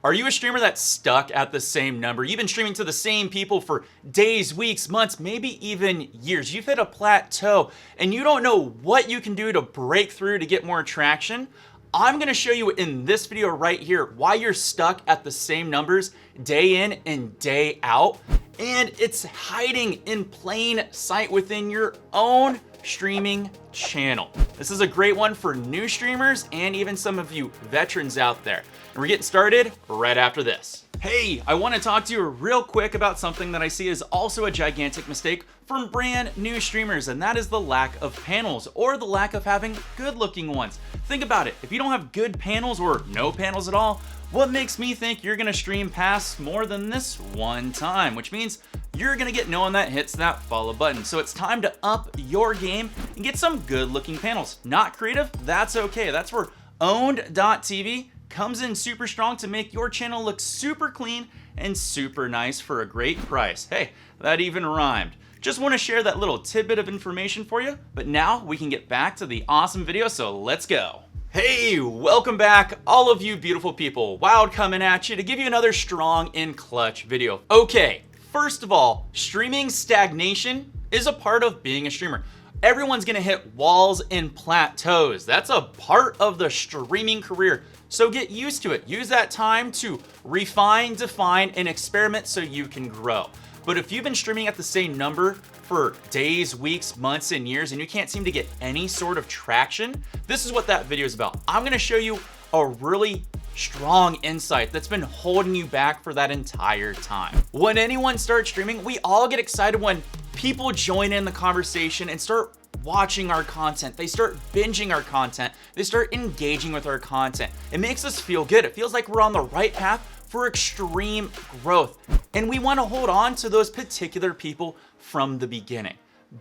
Are you a streamer that's stuck at the same number? You've been streaming to the same people for days, weeks, months, maybe even years. You've hit a plateau and you don't know what you can do to break through to get more traction. I'm gonna show you in this video right here why you're stuck at the same numbers day in and day out. And it's hiding in plain sight within your own streaming channel. This is a great one for new streamers and even some of you veterans out there. And we're getting started right after this. Hey, I want to talk to you real quick about something that I see is also a gigantic mistake from brand new streamers, and that is the lack of panels or the lack of having good looking ones. Think about it. If you don't have good panels or no panels at all, what makes me think you're gonna stream past more than this one time, which means you're gonna get no one that hits that follow button. So it's time to up your game and get some good looking panels. Not creative? That's okay. That's where owned.tv comes in super strong to make your channel look super clean and super nice for a great price. Hey, that even rhymed. Just want to share that little tidbit of information for you, but now we can get back to the awesome video, so let's go. Hey, welcome back, all of you beautiful people. Wild coming at you to give you another strong and clutch video. Okay, first of all, streaming stagnation is a part of being a streamer. Everyone's gonna hit walls and plateaus. That's a part of the streaming career. So get used to it. Use that time to refine, define, and experiment so you can grow. But if you've been streaming at the same number for days, weeks, months, and years, and you can't seem to get any sort of traction, this is what that video is about. I'm gonna show you a really strong insight that's been holding you back for that entire time. When anyone starts streaming, we all get excited when people join in the conversation and start watching our content. They start binging our content. They start engaging with our content. It makes us feel good. It feels like we're on the right path for extreme growth. And we want to hold on to those particular people from the beginning.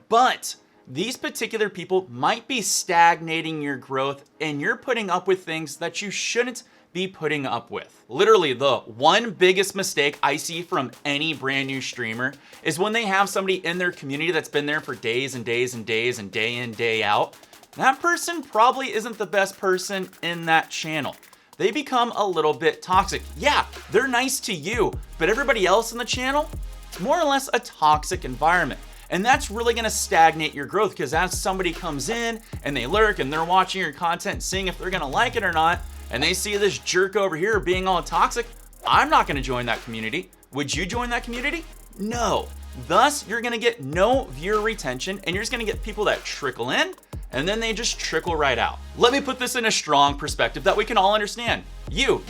But these particular people might be stagnating your growth and you're putting up with things that you shouldn't be putting up with. Literally, the one biggest mistake I see from any brand new streamer is when they have somebody in their community that's been there for days and days and days and day in, day out. That person probably isn't the best person in that channel. They become a little bit toxic. Yeah, they're nice to you, but everybody else in the channel, it's more or less a toxic environment. And that's really gonna stagnate your growth because as somebody comes in and they lurk and they're watching your content, seeing if they're gonna like it or not, and they see this jerk over here being all toxic, I'm not gonna join that community. Would you join that community? No. Thus, you're gonna get no viewer retention and you're just gonna get people that trickle in and then they just trickle right out. Let me put this in a strong perspective that we can all understand. You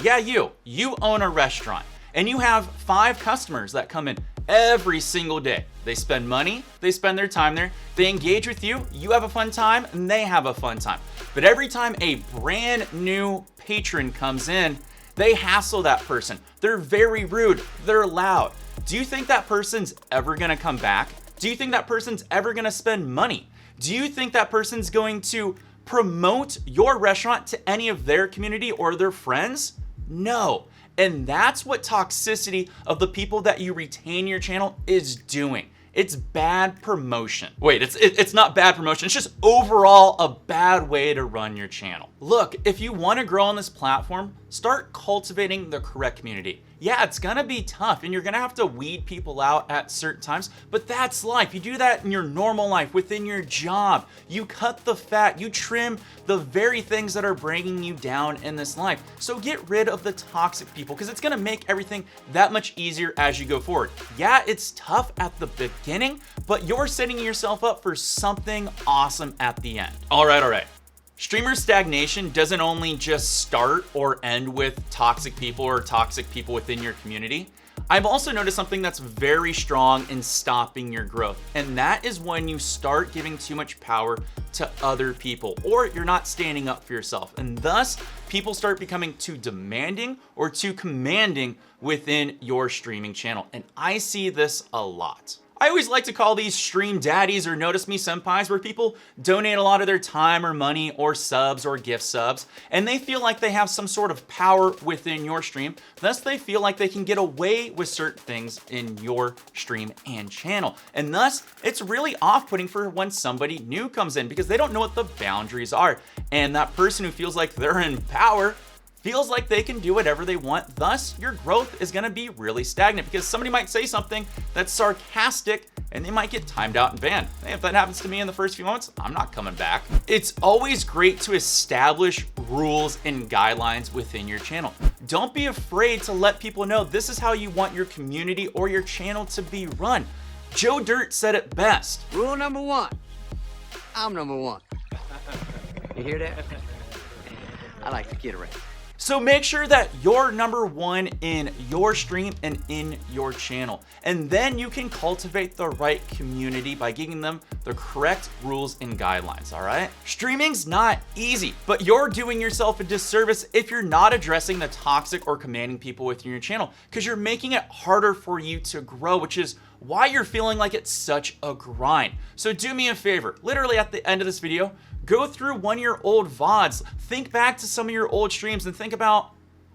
own a restaurant and you have 5 customers that come in every single day. They spend money, they spend their time there, they engage with you, you have a fun time, and they have a fun time. But every time a brand new patron comes in, they hassle that person. They're very rude, they're loud. Do you think that person's ever gonna come back? Do you think that person's ever gonna spend money? Do you think that person's going to promote your restaurant to any of their community or their friends? No. And that's what toxicity of the people that you retain your channel is doing. It's bad promotion. Wait, it's not bad promotion. It's just overall a bad way to run your channel. Look, if you want to grow on this platform, start cultivating the correct community. Yeah, it's gonna be tough and you're gonna have to weed people out at certain times, but that's life. You do that in your normal life, within your job. You cut the fat, you trim the very things that are bringing you down in this life. So get rid of the toxic people because it's gonna make everything that much easier as you go forward. Yeah, it's tough at the beginning, but you're setting yourself up for something awesome at the end. All right. Streamer stagnation doesn't only just start or end with toxic people or toxic people within your community. I've also noticed something that's very strong in stopping your growth, and that is when you start giving too much power to other people or you're not standing up for yourself, and thus people start becoming too demanding or too commanding within your streaming channel, and I see this a lot. I always like to call these stream daddies or notice me senpais, where people donate a lot of their time or money or subs or gift subs, and they feel like they have some sort of power within your stream. Thus, they feel like they can get away with certain things in your stream and channel. And thus, it's really off-putting for when somebody new comes in because they don't know what the boundaries are. And that person who feels like they're in power feels like they can do whatever they want. Thus, your growth is gonna be really stagnant because somebody might say something that's sarcastic and they might get timed out and banned. Hey, if that happens to me in the first few moments, I'm not coming back. It's always great to establish rules and guidelines within your channel. Don't be afraid to let people know this is how you want your community or your channel to be run. Joe Dirt said it best. Rule number one, I'm number one. You hear that? I like to get around. So make sure that you're number one in your stream and in your channel. And then you can cultivate the right community by giving them the correct rules and guidelines, all right? Streaming's not easy, but you're doing yourself a disservice if you're not addressing the toxic or commanding people within your channel, because you're making it harder for you to grow, which is why you're feeling like it's such a grind. So do me a favor, literally at the end of this video, go through one of your old VODs, think back to some of your old streams and think about,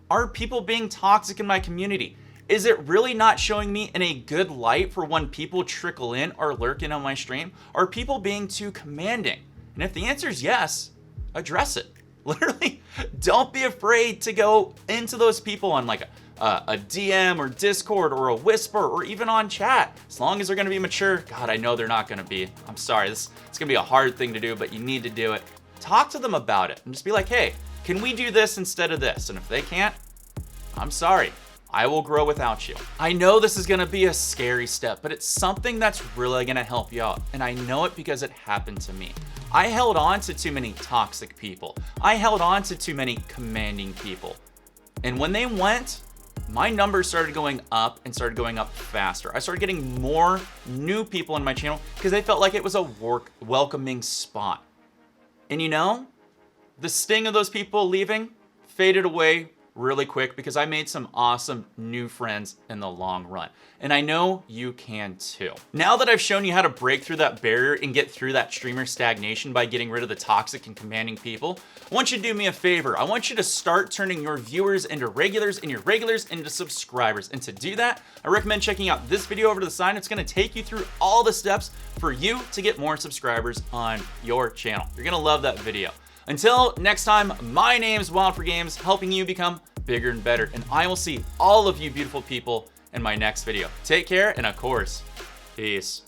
are people being toxic in my community? Is it really not showing me in a good light for when people trickle in or lurk in on my stream? Are people being too commanding? And if the answer is yes, address it. Literally, don't be afraid to go into those people on like a DM or Discord or a whisper or even on chat. As long as they're gonna be mature. God, I know they're not gonna be. I'm sorry, it's gonna be a hard thing to do, but you need to do it. Talk to them about it and just be like, hey, can we do this instead of this? And if they can't, I'm sorry. I will grow without you. I know this is gonna be a scary step, but it's something that's really gonna help you out. And I know it because it happened to me. I held on to too many toxic people. I held on to too many commanding people. And when they went, my numbers started going up and started going up faster. I started getting more new people in my channel because they felt like it was a welcoming spot. And you know, the sting of those people leaving faded away really quick because I made some awesome new friends in the long run. And I know you can too. Now that I've shown you how to break through that barrier and get through that streamer stagnation by getting rid of the toxic and commanding people, I want you to do me a favor. I want you to start turning your viewers into regulars and your regulars into subscribers. And to do that, I recommend checking out this video over to the side. It's gonna take you through all the steps for you to get more subscribers on your channel. You're gonna love that video. Until next time, my name is Wild for Games, helping you become bigger and better. And I will see all of you beautiful people in my next video. Take care, and of course, peace.